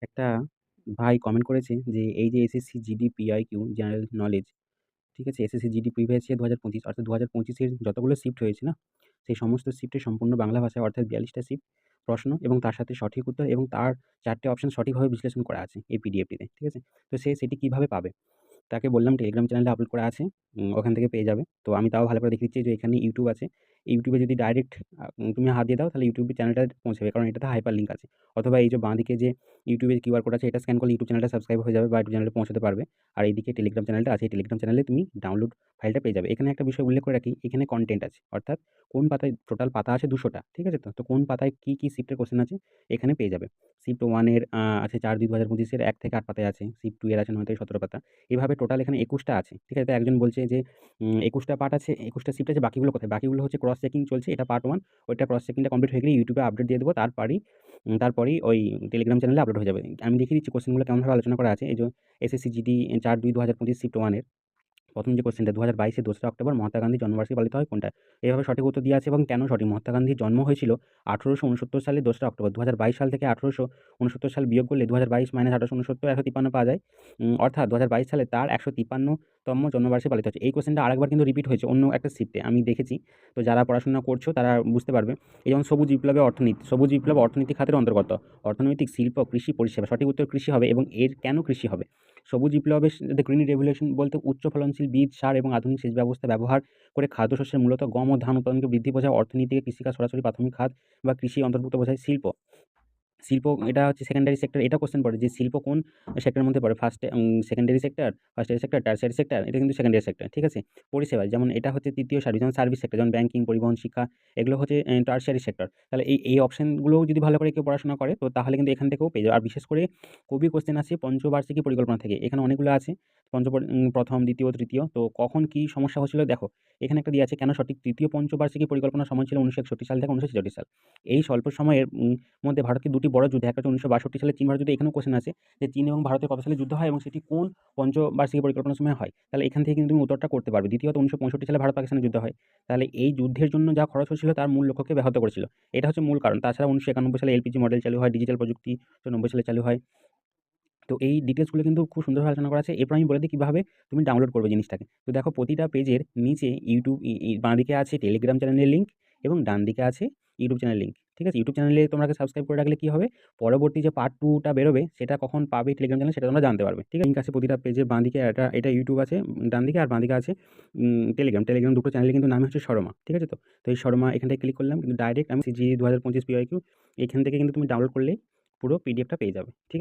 একটা ভাই কমেন্ট করেছে যে এই যে SSC GD PIQ general knowledge, ঠিক আছে? এসএসসি জিডি প্রিভিয়াস ইয়ার ২০২৫ অর্থাৎ ২০২৫ এর যতগুলো শিফট হয়েছে না? সেই সমস্ত শিফটে সম্পূর্ণ বাংলা ভাষায় অর্থাৎ ৪২ টা শিফট প্রশ্ন এবং তার সাথে সঠিক উত্তর এবং তার ৪ টে অপশন সঠিকভাবে বিশ্লেষণ করা আছে এই পিডিএফটিতে। ঠিক আছে? তো সে সেটি কিভাবে পাবে? তাকে বললাম টেলিগ্রাম চ্যানেলে আপলোড করা আছে। ওখান থেকে পেয়ে যাবে। তো আমি তাও ভালো করে দেখিয়ে দিচ্ছি যে এখানে ইউটিউব আছে। ইউটিউবে যদি ডাইরেক্ট তুমি হাত দিয়ে দাও তাহলে ইউটিউব চ্যানেলটায় পৌঁছাবে। কারণ এটাতে হাইপার লিঙ্ক আছে। অথবা এই যে বাঁদিকে যে ইউটিউবের কিউআর কোড আছে এটা স্ক্যান করলে ইউটিউব চ্যানেলটা সাবস্ক্রাইব হয়ে যাবে বা ইউটিউব চ্যানেলে পৌঁছাতে পারবে। আর এইদিকে টেলিগ্রাম চ্যানেলটা আছে। এই টেলিগ্রাম চ্যানেলে তুমি ডাউনলোড ফাইলটা পেয়ে যাবে। এখানে একটা বিষয় উল্লেখ করে রাখি, এখানে কনটেন্ট আছে। অর্থাৎ কোন পাতায় টোটাল পাতা আছে ২০০ টা। ঠিক আছে তো? তো কোন পাতায় কি শিফটের কোয়েশ্চেন আছে এখানে পেয়ে যাবে। শিফট 1 এর আছে ৪/২/২০২৫ এর ১ থেকে ৮ পাতায় আছে। শিফট 2 এর আছে ৯ থেকে ১৭ পাতা। এভাবে টোটাল এখানে ২১ টা আছে। ঠিক আছে? তো একজন বলছে যে ২১ টা পার্ট আছে, ২১ টা শিফট আছে, বাকিগুলো কোথায়? বাকিগুলো হচ্ছে ক্রস চেকিং চলছে। এটা পার্ট 1, ওইটা ক্রস চেকিংটা কমপ্লিট হয়ে গেলে ইউটিউবে আপডেট দিয়ে দেবো। তারপরেই ওই টেলিগ্রাম চ্যানেলে আপলোড হয়ে যাবে। আমি দেখিয়ে দিচ্ছি কোয়েশ্চেনগুলো কেমনভাবে আলোচনা করা আছে। এই যে এসএসসি জিডি ৪/২/২০২৫ শিফট 1 এর ১ম যে কোয়েশ্চেনটা ২০২২ এর ২রা অক্টোবর মহাত্মা গান্ধীর জন্মবার্ষিকী পালিত হয় কোনটা? এভাবে সঠিক উত্তর দেওয়া আছে এবং কেন সঠিক? মহাত্মা গান্ধীর জন্ম হয়েছিল ১৮৬৯ সালের ২রা অক্টোবর। ২০২২ সাল থেকে ১৮৬৯ সাল বিয়োগ করলে ২০২২ - ১৮৬৯ ১৫৩ পাওয়া যায়। অর্থাৎ ২০২২ সালে তার ১৫৩তম জন্মবার্ষিকী পালিত হচ্ছে। এই কোয়েশ্চেনটা আরেকবার কিন্তু রিপিট হয়েছে অন্য একটা শিফটে। আমি দেখেছি। তো যারা পড়াশোনা করছো তারা বুঝতে পারবে। এই যেমন সবুজ বিপ্লবে অর্থনীতি। সবুজ বিপ্লব অর্থনীতি খাতের অন্তর্গত। অর্থনৈতিক, শিল্প, কৃষি, পরিষেবা। সঠিক উত্তর কৃষি হবে এবং এর কেন কৃষি হবে? সবুজ বিপ্লবের দ্য গ্রিন রেভলিউশন বলতে উচ্চ ফলনশীল বীজ, সার এবং আধুনিক সেচ ব্যবস্থা ব্যবহার করে খাদ্যশস্যের মূলত গম ও ধান উৎপাদনকে বৃদ্ধি বোঝায়। অর্থনীতিকে কৃষিকাজ সরাসরি প্রাথমিক খাত বা কৃষি অন্তর্ভুক্ত বোঝায়। শিল্প, শিল্প এটা হচ্ছে সেকেন্ডারি সেক্টর। এটা কোয়েশ্চেন পড়ে যে শিল্প কোন সেক্টরের মধ্যে পড়ে? সেকেন্ডারি সেক্টর, ফার্স্টারি সেক্টর, টারশিয়ারি সেক্টর। এটা কিন্তু সেকেন্ডারি সেক্টর। ঠিক আছে? পরিষেবা যেমন এটা হচ্ছে তৃতীয় সার্ভিস, যেমন সার্ভিস সেক্টর যেমন ব্যাংকিং, পরিবহন, শিক্ষা এগুলো হচ্ছে টারশিয়ারি সেক্টর। তাহলে এই অপশনগুলোও যদি ভালো করে কেউ পড়াশোনা করে তো তাহলে কিন্তু এখান থেকেও পেয়ে যাবে। আর বিশেষ করে খুবই কোয়েশ্চেন আসে পঞ্চবার্ষিকী পরিকল্পনা থেকে। এখানে অনেকগুলো আছে। ১ম, ২য়, তৃতীয়। তো কখন কি সমস্যা হচ্ছিল দেখো। এখানে একটা দেয়া আছে কেন সঠিক? তৃতীয় পঞ্চবার্ষিকী পরিকল্পনার সময় ছিল ১৯৬১ সাল থেকে ১৯৬৬ সাল। এই স্বল্প সময়ের মধ্যে ভারতকে দুটি বড় যুদ্ধ, একটা হচ্ছে ১৯৬২ সালে চীন ভারত যুদ্ধ। এখানেও কোয়েশ্চেন আছে যে চীন এবং ভারতের কত সালে যুদ্ধ হয় এবং সেটি কোন পঞ্চবার্ষিকী পরিকল্পনার সময় হয়। তাহলে এখান থেকে কিন্তু তুমি উত্তরটা করতে পারবে। দ্বিতীয়ত ১৯৬৫ সালে ভারত পাকিস্তানের যুদ্ধ হয়। তাহলে এই যুদ্ধের জন্য যা খরচ হয়েছিল তার মূল লক্ষ্যকে ব্যাহত করেছিল। এটা হচ্ছে মূল কারণ। তাছাড়া ১৯৯১ সালে এলপিজি মডেল চালু হয়, ডিজিটাল প্রযুক্তি ৯০ সালে চালু হয়। তো এই ডিটেইলসগুলো কিন্তু খুব সুন্দরভাবে আলোচনা করা আছে। এরপর আমি বলে দিই কিভাবে তুমি ডাউনলোড করবে জিনিসটাকে। তো দেখো প্রতিটা পেজের নিচে ইউটিউব বাঁদিকে আছে টেলিগ্রাম চ্যানেলের লিঙ্ক এবং ডান দিকে আছে ইউটিউব চ্যানেলের লিঙ্ক। ঠিক আছে? ইউটিউব চ্যানেলে তোমরা সাবস্ক্রাইব করে রাখলে কি হবে? পরবর্তী যে পার্ট 2 টা বেরোবে সেটা কখন পাবে টেলিগ্রাম চ্যানেলে সেটা তোমরা জানতে পারবে। ঠিক আছে? লিঙ্ক আছে প্রতিটা পেজের বাঁদিকে। এটা ইউটিউব আছে ডান দিকে আর বাঁদিকে আছে টেলিগ্রাম। টেলিগ্রাম দুটো চ্যানেলের কিন্তু নাম হচ্ছে শর্মা। ঠিক আছে তো? তো এই শর্মা এখানটায় ক্লিক করলাম কিন্তু ডাইরেক্ট আমি সিজি ২০২৫ পিওআইকিউ এখান থেকে কিন্তু তুমি ডাউনলোড করলেই পুরো পিডিএফটা পেয়ে যাবে। ঠিক